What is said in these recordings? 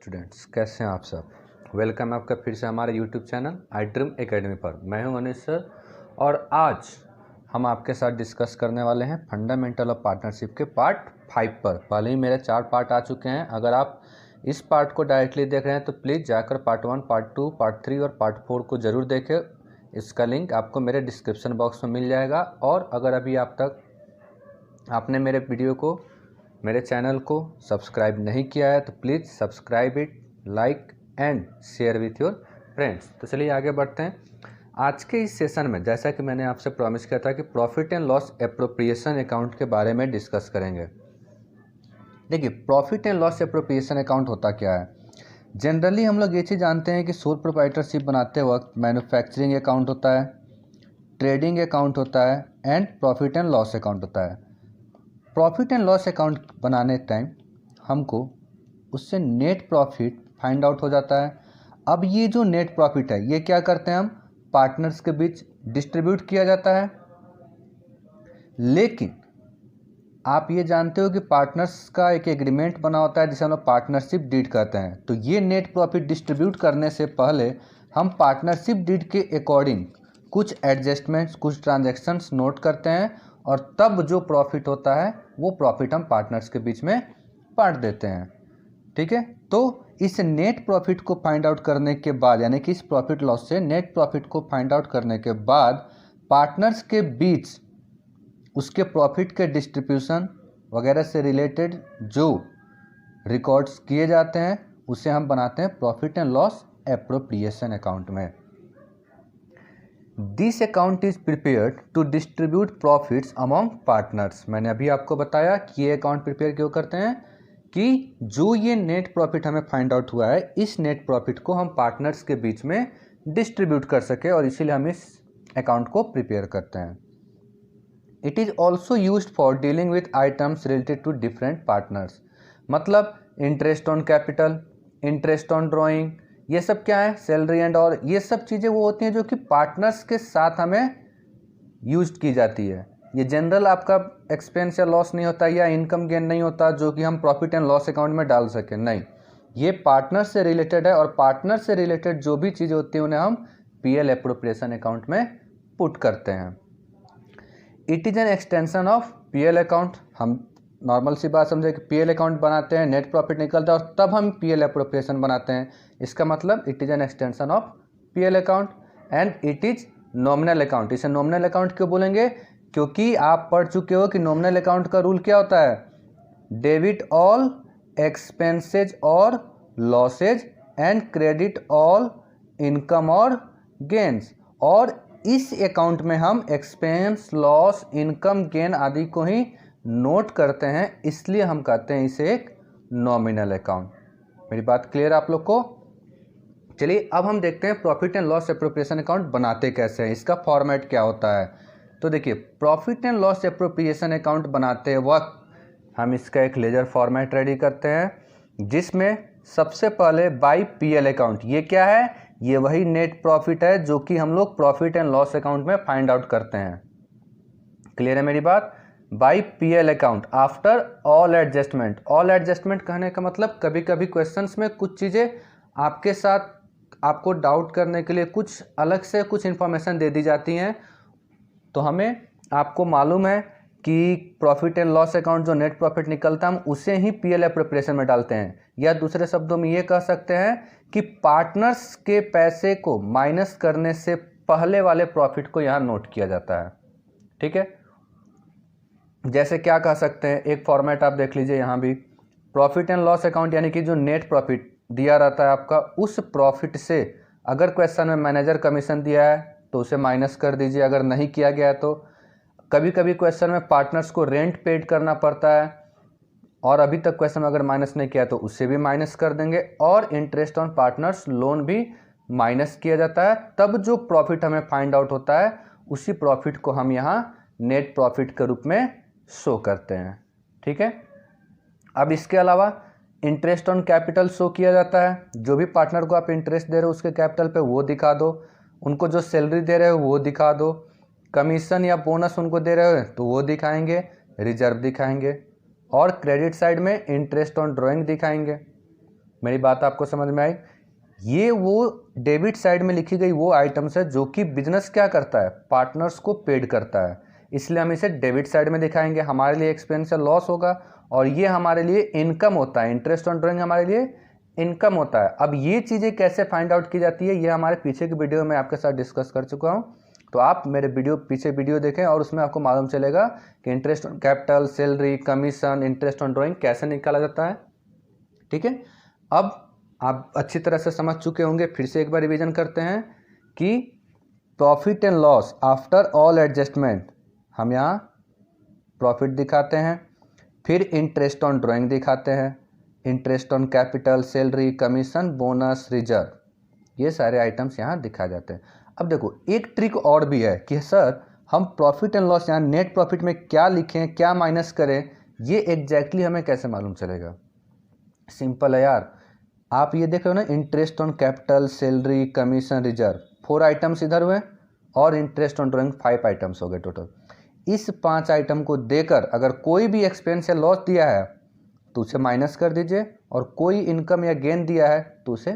Students, कैसे हैं आप सब। वेलकम है आपका फिर से हमारे यूट्यूब चैनल आई ड्रीम एकेडमी पर। मैं हूं अनिश सर और आज हम आपके साथ डिस्कस करने वाले हैं फंडामेंटल ऑफ पार्टनरशिप के पार्ट 5 पर। पहले ही मेरे 4 पार्ट आ चुके हैं। अगर आप इस पार्ट को डायरेक्टली देख रहे हैं तो प्लीज़ जाकर पार्ट 1, पार्ट 2, पार्ट 3 और पार्ट 4 को ज़रूर देखें। इसका लिंक आपको मेरे डिस्क्रिप्शन बॉक्स में मिल जाएगा। और अगर अभी आप तक आपने मेरे वीडियो को, मेरे चैनल को सब्सक्राइब नहीं किया है तो please subscribe it, like and share with your friends. तो चलिए आगे बढ़ते हैं। आज के इस सेशन में जैसा कि मैंने आपसे प्रॉमिस किया था कि profit and loss appropriation account के बारे में डिस्कस करेंगे। देखिए, profit and loss appropriation account होता क्या है। जनरली हम लोग ये चीज़ जानते हैं कि सोल प्रोप्राइटरशिप बनाते वक्त मैन्युफैक्चरिंग अकाउंट होता है, ट्रेडिंग अकाउंट होता है and profit and loss account होता है। प्रॉफिट एंड लॉस अकाउंट बनाने टाइम हमको उससे नेट प्रॉफिट फाइंड आउट हो जाता है। अब ये जो नेट प्रॉफिट है ये क्या करते हैं, हम पार्टनर्स के बीच डिस्ट्रीब्यूट किया जाता है। लेकिन आप ये जानते हो कि पार्टनर्स का एक एग्रीमेंट बना होता है जिसे हम लोग पार्टनरशिप डीड कहते हैं। तो ये नेट प्रॉफिट डिस्ट्रीब्यूट करने से पहले हम पार्टनरशिप डीड के अकॉर्डिंग कुछ एडजस्टमेंट्स, कुछ ट्रांजैक्शंस नोट करते हैं और तब जो प्रॉफिट होता है वो प्रॉफिट हम पार्टनर्स के बीच में बांट देते हैं। ठीक है, तो इस नेट प्रॉफिट को फाइंड आउट करने के बाद, यानी कि इस प्रॉफिट लॉस से नेट प्रॉफिट को फाइंड आउट करने के बाद पार्टनर्स के बीच उसके प्रॉफिट के डिस्ट्रीब्यूशन वगैरह से रिलेटेड जो रिकॉर्ड्स किए जाते हैं उसे हम बनाते हैं profit and loss appropriation account में। This account is prepared to distribute profits among partners. मैंने अभी आपको बताया कि ये अकाउंट प्रिपेयर क्यों करते हैं कि जो ये नेट प्रॉफिट हमें फाइंड आउट हुआ है इस नेट प्रॉफिट को हम पार्टनर्स के बीच में डिस्ट्रीब्यूट कर सके, और इसीलिए हम इस अकाउंट को प्रिपेयर करते हैं। It is also used for dealing with items related to different partners. मतलब interest on capital, interest on drawing, ये सब क्या है, सैलरी एंड और ये सब चीज़ें वो होती हैं जो कि पार्टनर्स के साथ हमें यूज की जाती है। ये जनरल आपका एक्सपेंस या लॉस नहीं होता या इनकम गेन नहीं होता जो कि हम प्रॉफिट एंड लॉस अकाउंट में डाल सकें, नहीं। ये पार्टनर से रिलेटेड है और पार्टनर से रिलेटेड जो भी चीज़ें होती हैं उन्हें हम पीएल एप्रोप्रिएशन अकाउंट में पुट करते हैं। It is an extension of PL account. हम नॉर्मल सी बात समझे कि पीएल अकाउंट बनाते हैं, नेट प्रॉफिट निकलता है और तब हम पीएल एप्रोप्रिएशन बनाते हैं। इसका मतलब it is an extension of PL account and it is nominal account. इसे नॉमिनल अकाउंट क्यों बोलेंगे, क्योंकि आप पढ़ चुके हो कि नॉमिनल अकाउंट का रूल क्या होता है, डेबिट ऑल एक्सपेंसेज और losses and credit all income और गेन्स। और इस अकाउंट में हम एक्सपेंस, लॉस, इनकम, गेन आदि को ही नोट करते हैं, इसलिए हम कहते हैं इसे एक नॉमिनल अकाउंट। मेरी बात क्लियर आप लोग को। चलिए अब हम देखते हैं profit and loss appropriation account बनाते कैसे हैं, इसका फॉर्मेट क्या होता है। तो देखिए, profit and loss appropriation account बनाते वक्त हम इसका एक लेजर फॉर्मेट रेडी करते हैं जिसमें सबसे पहले बाय पीएल अकाउंट। ये क्या है, ये वही नेट प्रॉफिट है जो कि हम लोग प्रॉफिट एंड लॉस अकाउंट में फाइंड आउट करते हैं। क्लियर है मेरी बात। By PL account after all adjustment. All adjustment कहने का मतलब कभी कभी क्वेश्चंस में कुछ चीज़ें आपके साथ आपको डाउट करने के लिए कुछ अलग से कुछ इन्फॉर्मेशन दे दी जाती हैं। तो हमें, आपको मालूम है कि प्रॉफिट एंड लॉस अकाउंट जो नेट प्रॉफिट निकलता है हम उसे ही पीएल एप्रोप्रिएशन में डालते हैं, या दूसरे शब्दों में ये कह सकते हैं कि पार्टनर्स के पैसे को माइनस करने से पहले वाले प्रॉफिट को यहाँ नोट किया जाता है। ठीक है, जैसे क्या कह सकते हैं, एक फॉर्मेट आप देख लीजिए यहाँ भी, प्रॉफिट एंड लॉस अकाउंट यानी कि जो नेट प्रॉफिट दिया रहता है आपका, उस प्रॉफिट से अगर क्वेश्चन में मैनेजर कमीशन दिया है तो उसे माइनस कर दीजिए, अगर नहीं किया गया तो। कभी कभी क्वेश्चन में पार्टनर्स को रेंट पेड करना पड़ता है और अभी तक क्वेश्चन में अगर माइनस नहीं किया तो उससे भी माइनस कर देंगे, और इंटरेस्ट ऑन पार्टनर्स लोन भी माइनस किया जाता है। तब जो प्रॉफिट हमें फाइंड आउट होता है उसी प्रॉफिट को हम यहाँ नेट प्रॉफिट के रूप में शो करते हैं। ठीक है, अब इसके अलावा इंटरेस्ट ऑन कैपिटल शो किया जाता है। जो भी पार्टनर को आप इंटरेस्ट दे रहे हो उसके कैपिटल पे वो दिखा दो, उनको जो सैलरी दे रहे हो वो दिखा दो, कमीशन या बोनस उनको दे रहे हो तो वो दिखाएंगे, रिजर्व दिखाएंगे, और क्रेडिट साइड में इंटरेस्ट ऑन ड्राइंग दिखाएंगे। मेरी बात आपको समझ में आई? ये वो डेबिट साइड में लिखी गई वो आइटम्स है जो कि बिजनेस क्या करता है, पार्टनर्स को पेड करता है, इसलिए हम इसे डेबिट साइड में दिखाएंगे। हमारे लिए एक्सपेंस या लॉस होगा और ये हमारे लिए इनकम होता है, इंटरेस्ट ऑन ड्राइंग हमारे लिए इनकम होता है। अब ये चीज़ें कैसे फाइंड आउट की जाती है ये हमारे पीछे की वीडियो में आपके साथ डिस्कस कर चुका हूँ, तो आप मेरे पीछे वीडियो देखें और उसमें आपको मालूम चलेगा कि interest on capital, salary, commission, interest on drawing कैसे निकाला जाता है। ठीक है, अब आप अच्छी तरह से समझ चुके होंगे, फिर से एक बार रिवीजन करते हैं कि profit and loss after all adjustment, हम यहाँ प्रॉफिट दिखाते हैं, फिर इंटरेस्ट ऑन ड्राइंग दिखाते हैं, interest on capital, salary, commission, bonus, reserve, ये सारे आइटम्स यहाँ दिखाए जाते हैं। अब देखो एक ट्रिक और भी है कि सर हम प्रॉफिट एंड लॉस यहाँ नेट प्रॉफिट में क्या लिखें, क्या माइनस करें, ये एग्जैक्टली हमें कैसे मालूम चलेगा? सिंपल है यार, आप ये देख रहे हो ना, interest on capital, salary, commission, reserve, 4 items इधर हुए और इंटरेस्ट ऑन ड्राइंग 5 आइटम्स हो गए टोटल। इस 5 आइटम को देकर अगर कोई भी एक्सपेंस या लॉस दिया है तो उसे माइनस कर दीजिए और कोई इनकम या गेन दिया है तो उसे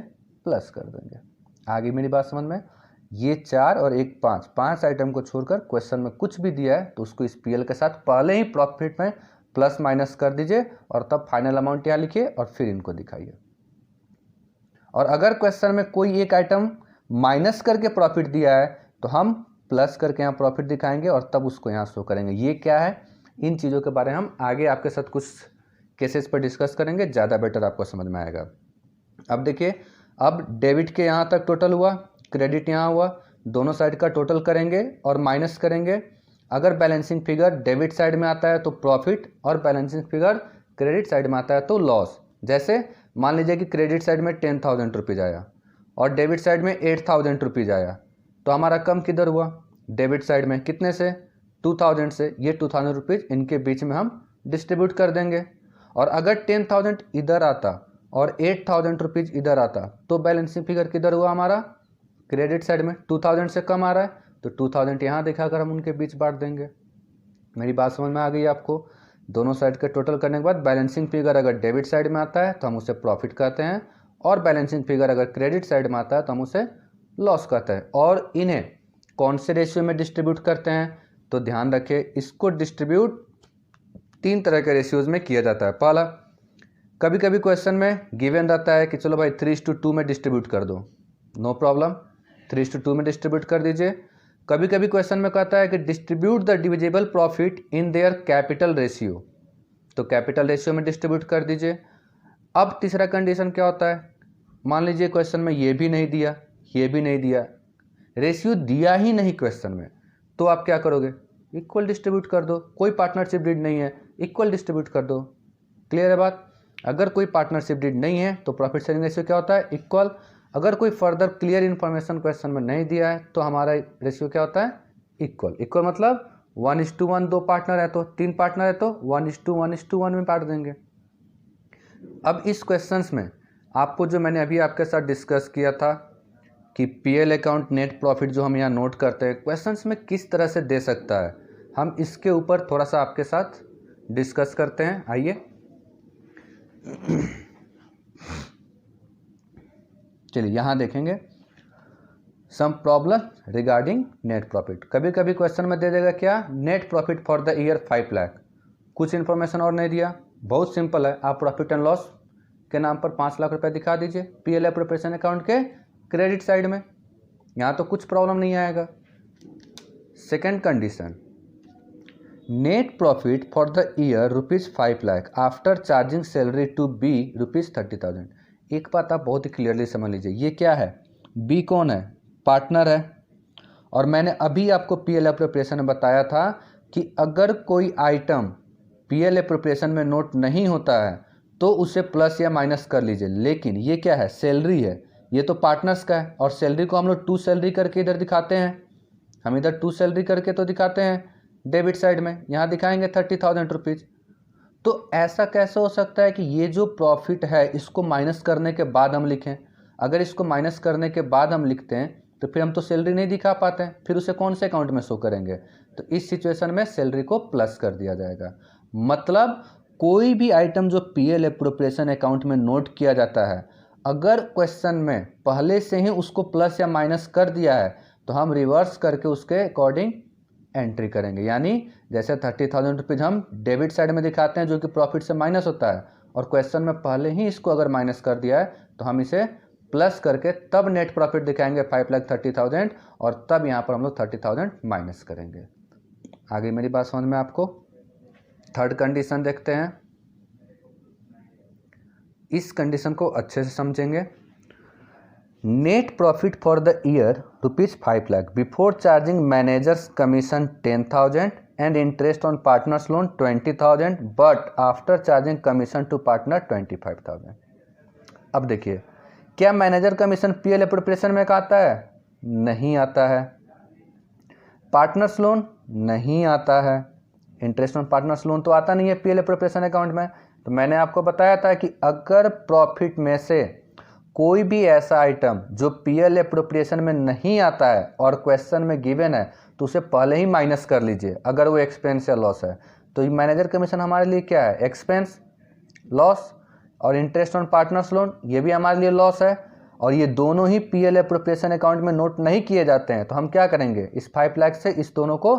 प्लस कर देंगे। आगे मेरी बात समझ में? ये 4 और एक 5 आइटम को छोड़कर क्वेश्चन में कुछ भी दिया है तो उसको इस पीएल के साथ पहले ही प्रॉफिट में प्लस माइनस कर दीजिए और तब फाइनल अमाउंट यहाँ लिखिए और फिर इनको दिखाइए। और अगर क्वेश्चन में कोई एक आइटम माइनस करके प्रॉफिट दिया है तो हम प्लस करके यहाँ प्रॉफिट दिखाएंगे और तब उसको यहाँ शो करेंगे। ये क्या है, इन चीज़ों के बारे में हम आगे आपके साथ कुछ केसेस पर डिस्कस करेंगे, ज़्यादा बेटर आपको समझ में आएगा। अब देखिए, अब डेबिट के यहाँ तक टोटल हुआ, क्रेडिट यहाँ हुआ, दोनों साइड का टोटल करेंगे और माइनस करेंगे। अगर बैलेंसिंग फिगर डेबिट साइड में आता है तो प्रॉफिट और बैलेंसिंग फिगर क्रेडिट साइड में आता है तो लॉस। जैसे मान लीजिए कि क्रेडिट साइड में 10,000 रुपीज़ आया और डेबिट साइड में 8,000 रुपीज़ आया, तो हमारा कम किधर हुआ? डेबिट साइड में। कितने से? 2,000 से। ये 2,000 रुपीज़ इनके बीच में हम डिस्ट्रीब्यूट कर देंगे। और अगर 10,000 इधर आता और 8,000 रुपीज़ इधर आता तो बैलेंसिंग फिगर किधर हुआ हमारा? क्रेडिट साइड में। 2,000 से कम आ रहा है तो 2,000 यहाँ दिखाकर हम उनके बीच बांट देंगे। मेरी बात समझ में आ गई आपको? दोनों साइड का टोटल करने के बाद बैलेंसिंग फिगर अगर डेबिट साइड में आता है तो हम उसे प्रॉफिट कहते हैं और बैलेंसिंग फिगर अगर क्रेडिट साइड में आता है तो हम उसे लॉस कहते हैं। और इन्हें कौन से रेशियो में डिस्ट्रीब्यूट करते हैं? तो ध्यान रखें, इसको डिस्ट्रीब्यूट 3 तरह के रेशियोज में किया जाता है। पहला, कभी कभी क्वेश्चन में गिवन रहता है कि चलो भाई 3:2 में डिस्ट्रीब्यूट कर दो, नो प्रॉब्लम, 3:2 में डिस्ट्रीब्यूट कर दीजिए। कभी कभी क्वेश्चन में कहता है कि distribute the divisible profit in their capital ratio, तो कैपिटल रेशियो में डिस्ट्रीब्यूट कर दीजिए। अब तीसरा कंडीशन क्या होता है? मान लीजिए क्वेश्चन में ये भी नहीं दिया, ये भी नहीं दिया, रेशियो दिया ही नहीं क्वेश्चन में, तो आप क्या करोगे? इक्वल डिस्ट्रीब्यूट कर दो। कोई पार्टनरशिप डीड नहीं है, इक्वल डिस्ट्रीब्यूट कर दो। क्लियर है बात? अगर कोई पार्टनरशिप डीड नहीं है तो प्रॉफिट शेयरिंग रेशियो क्या होता है? इक्वल। अगर कोई फर्दर क्लियर इन्फॉर्मेशन क्वेश्चन में नहीं दिया है तो हमारा रेशियो क्या होता है? इक्वल। इक्वल मतलब 1:1, 2 पार्टनर है तो 3 पार्टनर है तो 1:1:1 में बांट देंगे। अब इस क्वेश्चंस में आपको जो मैंने अभी आपके साथ डिस्कस किया था कि पीएल अकाउंट नेट प्रॉफिट जो हम यहाँ नोट करते हैं क्वेश्चंस में किस तरह से दे सकता है, हम इसके ऊपर थोड़ा सा आपके साथ डिस्कस करते हैं। आइए चलिए यहाँ देखेंगे some problem regarding net profit. कभी कभी क्वेश्चन में दे देगा क्या? Net profit for the year 5 lakh, कुछ इन्फॉर्मेशन और नहीं दिया। बहुत सिंपल है, आप प्रॉफिट एंड लॉस के नाम पर 5 लाख रुपए दिखा दीजिए पीएल एप्रोप्रिएशन अकाउंट के क्रेडिट साइड में, यहाँ तो कुछ प्रॉब्लम नहीं आएगा। Second condition, net profit for the year ₹5 lakh after charging salary to be ₹30,000। एक बात आप बहुत ही क्लियरली समझ लीजिए, ये क्या है? बी कौन है? पार्टनर है। और मैंने अभी आपको पीएल एप्रोप्रिएशन में बताया था कि अगर कोई आइटम पीएल एप्रोप्रिएशन में नोट नहीं होता है तो उसे प्लस या माइनस कर लीजिए। लेकिन ये क्या है? सैलरी है, ये तो पार्टनर्स का है और सैलरी को हम लोग 2 सैलरी करके इधर दिखाते हैं। हम इधर 2 सैलरी करके तो दिखाते हैं डेबिट साइड में, यहाँ दिखाएंगे 30,000 रुपीज़। तो ऐसा कैसे हो सकता है कि ये जो प्रॉफिट है इसको माइनस करने के बाद हम लिखें? अगर इसको माइनस करने के बाद हम लिखते हैं तो फिर हम तो सैलरी नहीं दिखा पाते हैं, फिर उसे कौन से अकाउंट में शो करेंगे? तो इस सिचुएशन में सैलरी को प्लस कर दिया जाएगा। मतलब कोई भी आइटम जो पीएल एप्रोप्रिएशन अकाउंट में नोट किया जाता है, अगर क्वेश्चन में पहले से ही उसको प्लस या माइनस कर दिया है तो हम रिवर्स करके उसके अकॉर्डिंग एंट्री करेंगे। यानी जैसे 30,000 रुपीज़ हम डेबिट साइड में दिखाते हैं जो कि प्रॉफिट से माइनस होता है, और क्वेश्चन में पहले ही इसको अगर माइनस कर दिया है तो हम इसे प्लस करके तब नेट प्रॉफिट दिखाएंगे 5,30,000, और तब यहाँ पर हम लोग 30,000 माइनस करेंगे। आगे मेरी बात समझ में आपको? थर्ड कंडीशन देखते हैं। इस कंडीशन को अच्छे से समझेंगे। Net profit for the year ₹5 lakh before charging managers commission 10,000 and interest on partners loan 20,000 but after charging commission to partner 25,000। अब देखिए, क्या मैनेजर कमीशन पीएल एप्रोप्रिएशन में आता है? नहीं आता है। पार्टनर्स लोन नहीं आता है। इंटरेस्ट ऑन पार्टनर्स लोन तो आता नहीं है पीएल एप्रोप्रिएशन अकाउंट में। तो मैंने आपको बताया था कि अगर प्रॉफिट में से कोई भी ऐसा आइटम जो पीएल एप्रोप्रिएशन में नहीं आता है और क्वेश्चन में गिवन है तो उसे पहले ही माइनस कर लीजिए अगर वो एक्सपेंस या लॉस है। तो ये मैनेजर कमीशन हमारे लिए क्या है? Expense, loss. और इंटरेस्ट ऑन पार्टनर्स लोन ये भी हमारे लिए लॉस है, और ये दोनों ही पीएल एप्रोप्रिएशन अकाउंट में नोट नहीं किए जाते हैं। तो हम क्या करेंगे, इस 5 लाख से इस दोनों को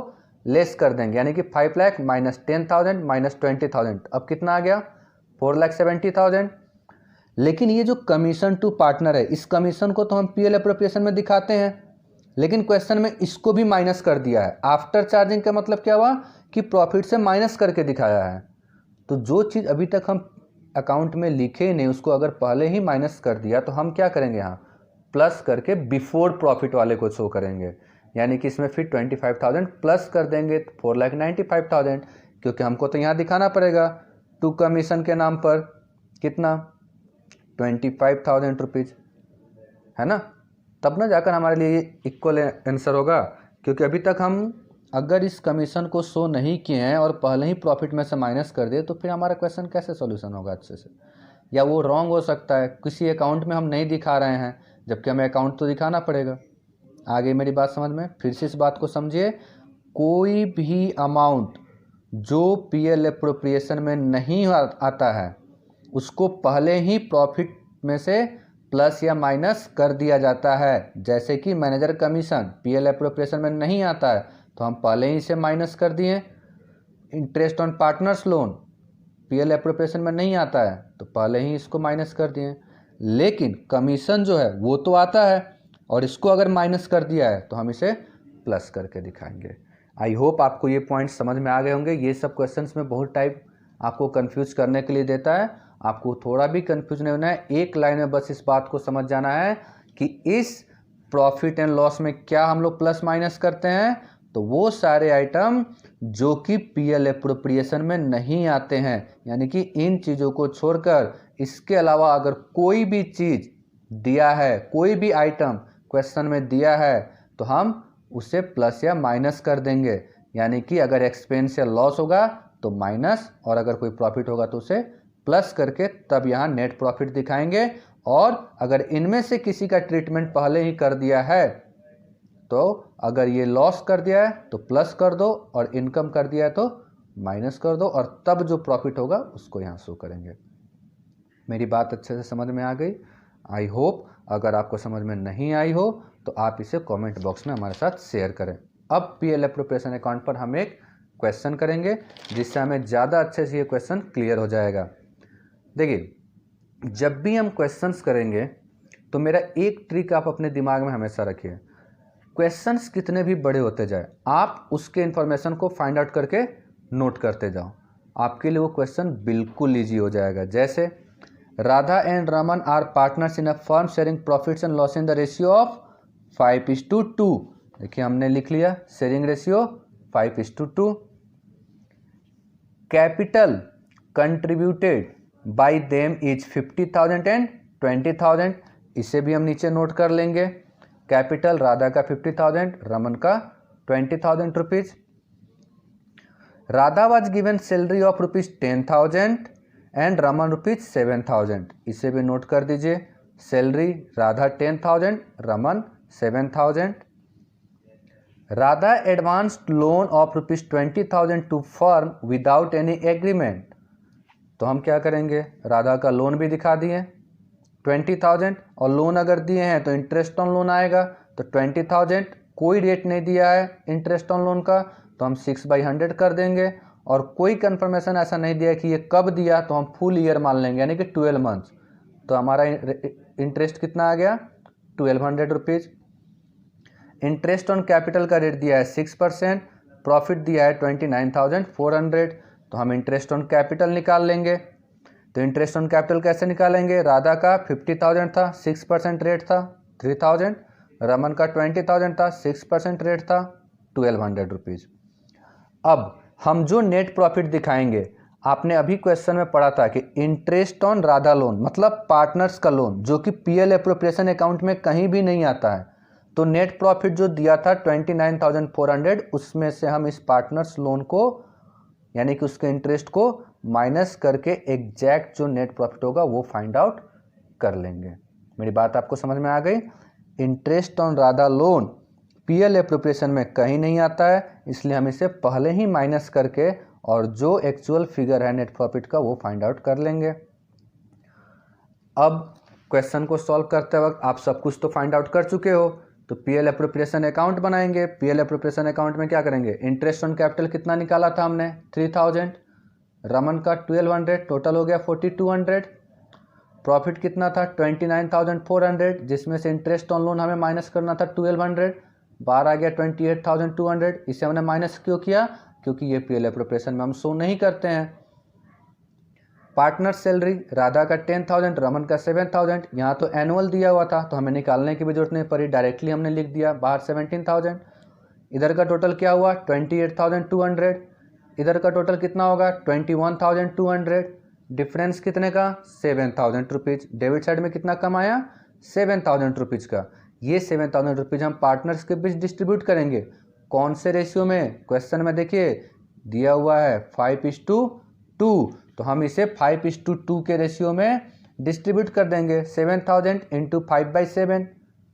लेस कर देंगे, यानी कि 5 लाख माइनस 10,000 माइनस 20,000, अब कितना आ गया? 4,70,000। लेकिन ये जो कमीशन टू पार्टनर है, इस कमीशन को तो हम पीएल एप्रोप्रिएशन में दिखाते हैं, लेकिन क्वेश्चन में इसको भी माइनस कर दिया है। आफ्टर चार्जिंग का मतलब क्या हुआ कि प्रॉफिट से माइनस करके दिखाया है। तो जो चीज़ अभी तक हम अकाउंट में लिखे ही नहीं उसको अगर पहले ही माइनस कर दिया तो हम क्या करेंगे, यहाँ प्लस करके बिफोर प्रॉफिट वाले को शो करेंगे। यानी कि इसमें फिर 25,000 प्लस कर देंगे 4,95,000, क्योंकि हमको तो यहाँ दिखाना पड़ेगा टू कमीशन के नाम पर कितना 25,000 रुपीज़, है ना? तब ना जाकर हमारे लिए इक्वल आंसर होगा। क्योंकि अभी तक हम अगर इस कमीशन को शो नहीं किए हैं और पहले ही प्रॉफिट में से माइनस कर दिए तो फिर हमारा क्वेश्चन कैसे सॉल्यूशन होगा अच्छे से? या वो रॉन्ग हो सकता है, किसी अकाउंट में हम नहीं दिखा रहे हैं जबकि हमें अकाउंट तो दिखाना पड़ेगा। आगे मेरी बात समझ में? फिर से इस बात को समझिए, कोई भी अमाउंट जो पीएल एप्रोप्रिएशन में नहीं आता है उसको पहले ही प्रॉफिट में से प्लस या माइनस कर दिया जाता है। जैसे कि मैनेजर कमीशन पीएल एप्रोप्रिएशन में नहीं आता है तो हम पहले ही इसे माइनस कर दिए। Interest on partners loan PL appropriation में नहीं आता है तो पहले ही इसको माइनस कर दिए। लेकिन कमीशन जो है वो तो आता है और इसको अगर माइनस कर दिया है तो हम इसे प्लस करके दिखाएंगे। आई होप आपको ये पॉइंट समझ में आ गए होंगे। ये सब क्वेश्चंस में बहुत टाइप आपको कंफ्यूज करने के लिए देता है, आपको थोड़ा भी कंफ्यूज नहीं होना है। एक लाइन में बस इस बात को समझ जाना है कि इस प्रॉफिट एंड लॉस में क्या हम लोग प्लस माइनस करते हैं, तो वो सारे आइटम जो कि पीएल एप्रोप्रिएशन में नहीं आते हैं, यानी कि इन चीज़ों को छोड़कर इसके अलावा अगर कोई भी चीज़ दिया है, कोई भी आइटम क्वेश्चन में दिया है तो हम उसे प्लस या माइनस कर देंगे। यानी कि अगर एक्सपेंस या लॉस होगा तो माइनस, और अगर कोई प्रॉफिट होगा तो उसे प्लस करके तब यहाँ नेट प्रॉफिट दिखाएंगे। और अगर इनमें से किसी का ट्रीटमेंट पहले ही कर दिया है तो अगर ये लॉस कर दिया है तो प्लस कर दो और इनकम कर दिया है तो माइनस कर दो, और तब जो प्रॉफिट होगा उसको यहाँ शो करेंगे। मेरी बात अच्छे से समझ में आ गई? I hope. अगर आपको समझ में नहीं आई हो तो आप इसे कमेंट बॉक्स में हमारे साथ शेयर करें। अब पीएल एप्रोप्रिएशन अकाउंट पर हम एक क्वेश्चन करेंगे जिससे हमें ज़्यादा अच्छे से ये क्वेश्चन क्लियर हो जाएगा। देखिए, जब भी हम क्वेश्चंस करेंगे तो मेरा एक ट्रिक आप अपने दिमाग में हमेशा रखिए। क्वेश्चंस कितने भी बड़े होते जाए आप उसके इन्फॉर्मेशन को फाइंड आउट करके नोट करते जाओ, आपके लिए वो क्वेश्चन बिल्कुल ईजी हो जाएगा। जैसे Radha and Raman are partners in a firm sharing profits and loss in the ratio of 5:2। देखिए हमने लिख लिया sharing ratio 5:2। Capital contributed by them is 50,000 and 20,000। इसे भी हम नीचे नोट कर लेंगे। कैपिटल राधा का 50,000, रमन का 20,000 rupees. Radha was given salary of ₹10,000 and Raman ₹7,000। इसे भी नोट कर दीजिए। Salary Radha 10,000, Raman 7,000। Radha advanced loan of ₹20,000 to firm without any agreement. तो हम क्या करेंगे, राधा का लोन भी दिखा दिए 20,000, और लोन अगर दिए हैं तो इंटरेस्ट ऑन लोन आएगा, तो 20,000, कोई रेट नहीं दिया है इंटरेस्ट ऑन लोन का, तो हम 6/100 कर देंगे, और कोई कंफर्मेशन ऐसा नहीं दिया कि ये कब दिया, तो हम फुल ईयर मान लेंगे, यानी कि 12 मंथ्स। तो हमारा इंटरेस्ट कितना आ गया, 1200 रुपीज़। इंटरेस्ट ऑन कैपिटल का रेट दिया है 6%, प्रॉफिट दिया है 29,400, तो हम इंटरेस्ट ऑन कैपिटल निकाल लेंगे। तो इंटरेस्ट ऑन कैपिटल कैसे निकालेंगे, राधा का 50,000 था, 6% रेट था 3,000, रमन का 20,000 था, 6% रेट था 1200 रुपीज़। अब हम जो नेट प्रॉफिट दिखाएंगे, आपने अभी क्वेश्चन में पढ़ा था कि इंटरेस्ट ऑन राधा लोन मतलब पार्टनर्स का लोन, जो कि पीएल एप्रोप्रिएशन अकाउंट में कहीं भी नहीं आता है, तो नेट प्रॉफिट जो दिया था 29,400, उसमें से हम इस पार्टनर्स लोन को यानी कि उसके इंटरेस्ट को माइनस करके एग्जैक्ट जो नेट प्रॉफिट होगा वो फाइंड आउट कर लेंगे। मेरी बात आपको समझ में आ गई। Interest on Radha loan PL appropriation में कहीं नहीं आता है, इसलिए हम इसे पहले ही माइनस करके और जो एक्चुअल फिगर है नेट प्रॉफिट का वो फाइंड आउट कर लेंगे। अब क्वेश्चन को सॉल्व करते वक्त आप सब कुछ तो फाइंड आउट कर चुके हो, तो पीएल एप्रोप्रिएशन अकाउंट बनाएंगे। पीएल एप्रोप्रिएशन अकाउंट में क्या करेंगे, इंटरेस्ट ऑन कैपिटल कितना निकाला था हमने 3,000, रमन का 1200, टोटल हो गया 4,200, प्रॉफिट कितना था 29,400, जिसमें से इंटरेस्ट ऑन लोन हमें माइनस करना था 1200, बाहर आ गया 28,200। इसे हमने माइनस क्यों किया, क्योंकि ये पीएल एप्रोप्रिएशन में हम शो नहीं करते हैं। पार्टनर सैलरी राधा का 10,000, रमन का 7,000, यहाँ तो एनुअल दिया हुआ था तो हमें निकालने की भी जरूरत नहीं पड़ी, डायरेक्टली हमने लिख दिया बाहर 17,000। इधर का टोटल क्या हुआ 28,200, इधर का टोटल कितना होगा 21,200, डिफरेंस कितने का 7,000 रुपीज़। डेबिट साइड में कितना कम आया 7,000 रुपीज़ का। ये 7,000 रुपीज़ हम पार्टनर्स के बीच डिस्ट्रीब्यूट करेंगे। कौन से रेशियो में, क्वेश्चन में देखिए दिया हुआ है 5:2, तो हम इसे 5:2 के रेशियो में डिस्ट्रीब्यूट कर देंगे। 7,000 इंटू 5/7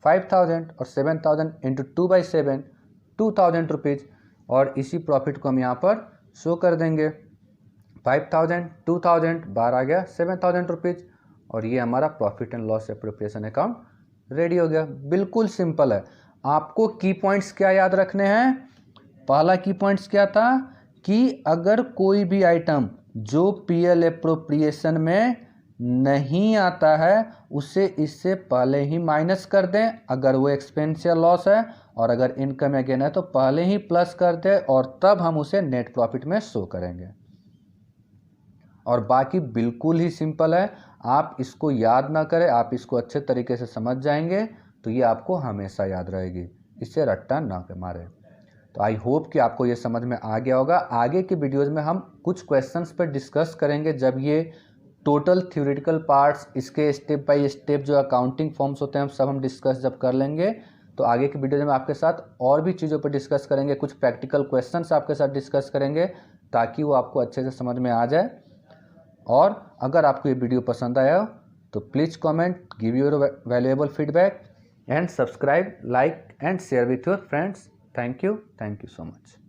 5,000, और 7,000 इंटू 2/7 2,000 रुपीज़, और इसी प्रॉफिट को हम यहाँ पर शो कर देंगे। 5,000 2,000 बाहर आ गया 7,000 रुपीज़, और ये हमारा profit and loss appropriation account ready हो गया। बिल्कुल सिंपल है। आपको की पॉइंट्स क्या याद रखने हैं, पहला की पॉइंट्स क्या था कि अगर कोई भी आइटम जो पीएल एप्रोप्रिएशन में नहीं आता है उसे इससे पहले ही माइनस कर दें, अगर वो एक्सपेंस या लॉस है, और अगर इनकम या गेन है तो पहले ही प्लस कर दें, और तब हम उसे नेट प्रॉफिट में शो करेंगे। और बाकी बिल्कुल ही सिंपल है, आप इसको याद ना करें, आप इसको अच्छे तरीके से समझ जाएंगे तो ये आपको हमेशा याद रहेगी, इससे रट्टा ना मारे। तो आई होप कि आपको ये समझ में आ गया होगा। आगे की वीडियोस में हम कुछ क्वेश्चंस पर डिस्कस करेंगे, जब ये टोटल थ्योरेटिकल पार्ट्स, इसके स्टेप बाय स्टेप जो अकाउंटिंग फॉर्म्स होते हैं हम सब हम डिस्कस जब कर लेंगे, तो आगे की वीडियो में आपके साथ और भी चीज़ों पर डिस्कस करेंगे, कुछ प्रैक्टिकल क्वेश्चंस आपके साथ डिस्कस करेंगे ताकि वो आपको अच्छे से समझ में आ जाए। और अगर आपको ये वीडियो पसंद आया हो तो please comment, give your valuable feedback, and subscribe, like and share with your friends. Thank you so much.